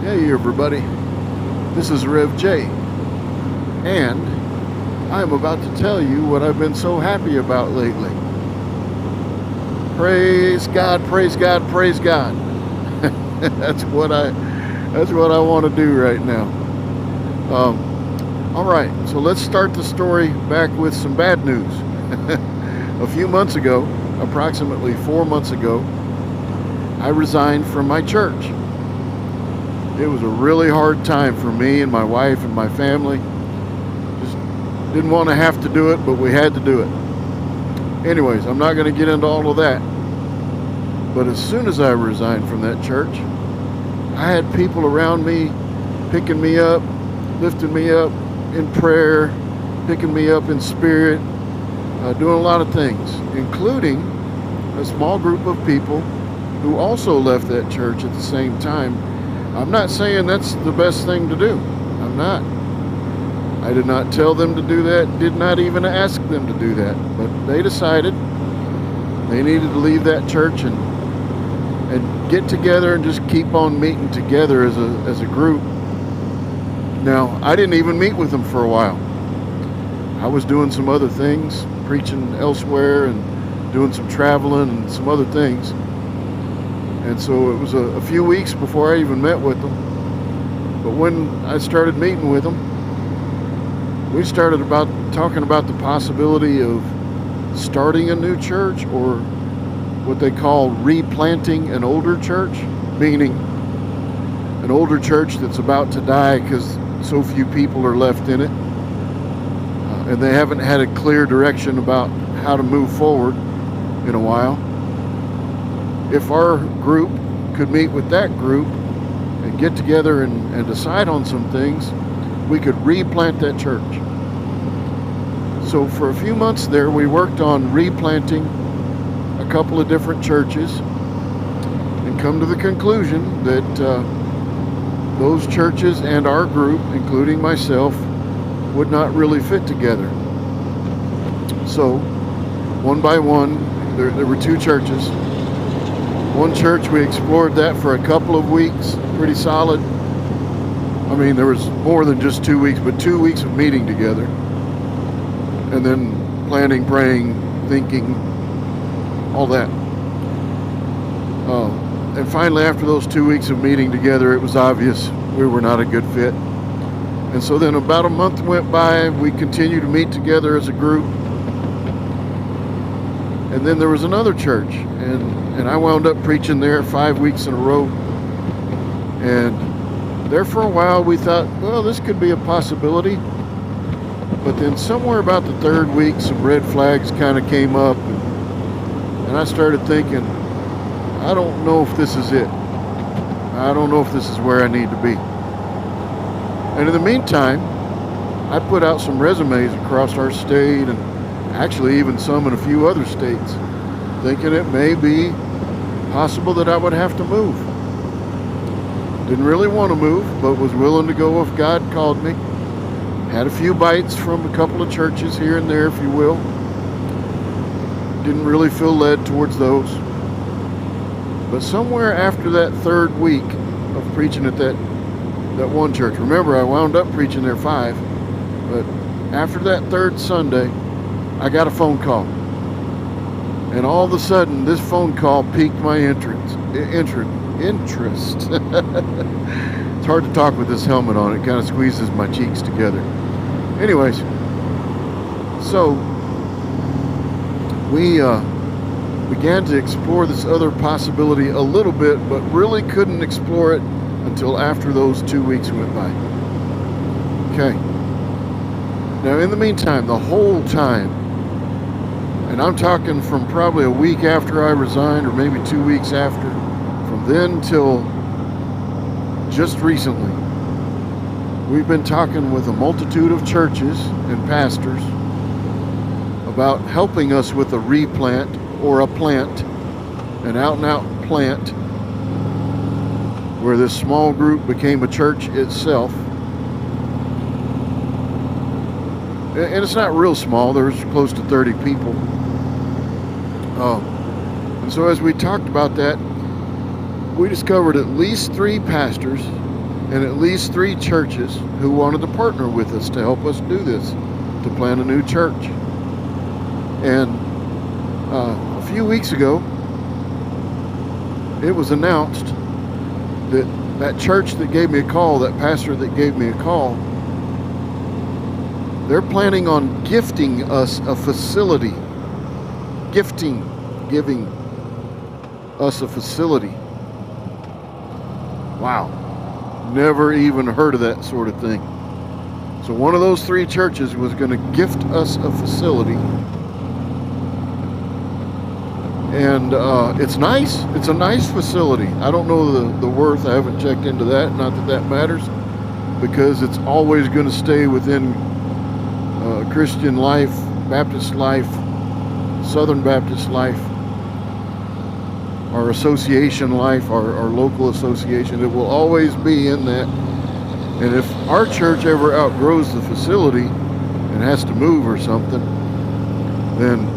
Hey everybody, this is Rev J, and I'm about to tell you what I've been so happy about lately. Praise God, praise God, praise God. that's what I want to do right now. All right, so let's start the story back with some bad news. A few months ago, approximately 4 months ago, I resigned from my church. It was a really hard time for me and my wife and my family. Just didn't want to have to do it, but we had to do it. Anyways, I'm not going to get into all of that. But as soon as I resigned from that church, I had people around me picking me up, lifting me up in prayer, picking me up in spirit, doing a lot of things, including a small group of people who also left that church at the same time. I'm not saying that's the best thing to do. I'm not. I did not tell them to do that, did not even ask them to do that. But they decided they needed to leave that church and get together and just keep on meeting together as a group. Now, I didn't even meet with them for a while. I was doing some other things, preaching elsewhere and doing some traveling and some other things. And so it was a few weeks before I even met with them. But when I started meeting with them, we started talking about the possibility of starting a new church, or what they call replanting an older church, meaning an older church that's about to die because so few people are left in it. And they haven't had a clear direction about how to move forward in a while. If our group could meet with that group and get together and decide on some things, we could replant that church. So for a few months there, we worked on replanting a couple of different churches and come to the conclusion that those churches and our group, including myself, would not really fit together. So one by one, there were two churches. One church, we explored that for a couple of weeks, pretty solid. I mean, there was more than just 2 weeks, but 2 weeks of meeting together. And then planning, praying, thinking, all that. And finally, after those 2 weeks of meeting together, it was obvious we were not a good fit. And so then about a month went by, we continued to meet together as a group. And then there was another church, and I wound up preaching there 5 weeks in a row. And there for a while we thought, well, this could be a possibility. But then somewhere about the third week, some red flags kind of came up, and I started thinking, I don't know if this is it. I don't know if this is where I need to be. And in the meantime, I put out some resumes across our state, and actually even some in a few other states, thinking it may be possible that I would have to move. Didn't really want to move, but was willing to go if God called me. Had a few bites from a couple of churches here and there, if you will. Didn't really feel led towards those. But somewhere after that third week of preaching at that one church, remember I wound up preaching there 5, but after that third Sunday, I got a phone call. And all of a sudden, this phone call piqued my interest. It's hard to talk with this helmet on. It kind of squeezes my cheeks together. Anyways, so we began to explore this other possibility a little bit, but really couldn't explore it until after those 2 weeks went by. Okay. Now, in the meantime, the whole time, and I'm talking from probably a week after I resigned, or maybe 2 weeks after, from then till just recently, we've been talking with a multitude of churches and pastors about helping us with a replant, or a plant, an out-and-out plant, where this small group became a church itself. And it's not real small. There's close to 30 people. And so as we talked about that, we discovered at least 3 pastors and at least 3 churches who wanted to partner with us to help us do this, to plant a new church. And a few weeks ago, it was announced that that church that gave me a call, that pastor that gave me a call, they're planning on gifting us a facility. Giving us a facility. Wow. Never even heard of that sort of thing. So one of those 3 churches was going to gift us a facility. And it's nice. It's a nice facility. I don't know the worth. I haven't checked into that. Not that that matters, because it's always going to stay within Christian life, Baptist life, Southern Baptist life, our association life, our local association. It will always be in that. And if our church ever outgrows the facility and has to move or something, then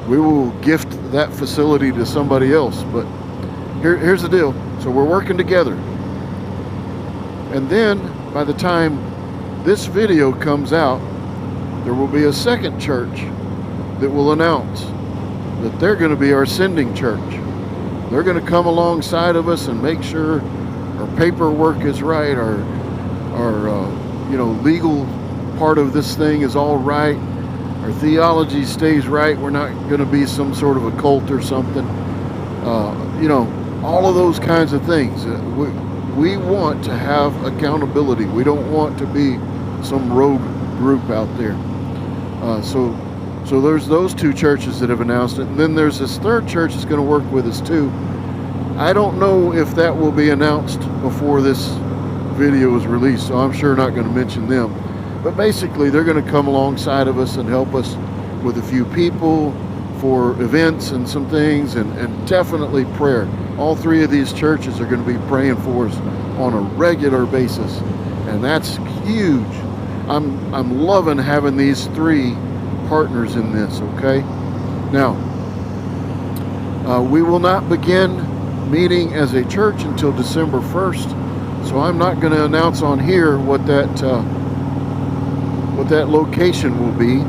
we will gift that facility to somebody else. But here's the deal. So we're working together. And then by the time this video comes out, there will be a second church that will announce that they're going to be our sending church. They're going to come alongside of us and make sure our paperwork is right, our legal part of this thing is all right, our theology stays right. We're not going to be some sort of a cult or something. All of those kinds of things. We want to have accountability. We don't want to be some rogue group out there. So there's those 2 churches that have announced it. And then there's this third church that's going to work with us too. I don't know if that will be announced before this video is released, so I'm sure not going to mention them. But basically, they're going to come alongside of us and help us with a few people for events and some things, and definitely prayer. All 3 of these churches are going to be praying for us on a regular basis, and that's huge. I'm loving having these 3 partners in this. Okay, now we will not begin meeting as a church until December 1st, so I'm not going to announce on here what that location will be,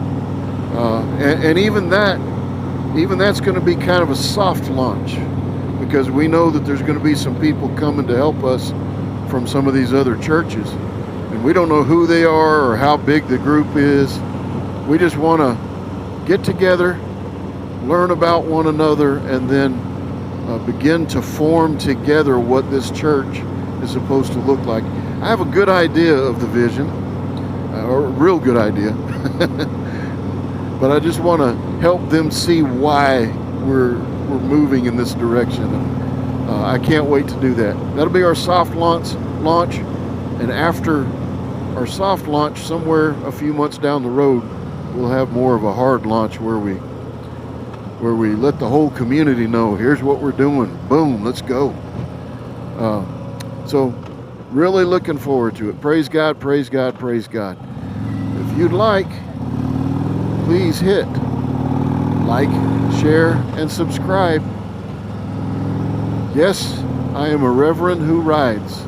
and even that's going to be kind of a soft launch, because we know that there's going to be some people coming to help us from some of these other churches, and we don't know who they are or how big the group is. We just want to get together, learn about one another, and then begin to form together what this church is supposed to look like. I have a good idea of the vision, or a real good idea, but I just want to help them see why we're moving in this direction. And I can't wait to do that. That'll be our soft launch, and after our soft launch, somewhere a few months down the road, we'll have more of a hard launch where we let the whole community know, here's what we're doing. Boom, let's go. So really looking forward to it. Praise God, praise God, praise God. If you'd like, please hit like, share, and subscribe. Yes, I am a reverend who rides.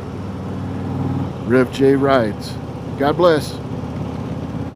Rev J Rides. God bless.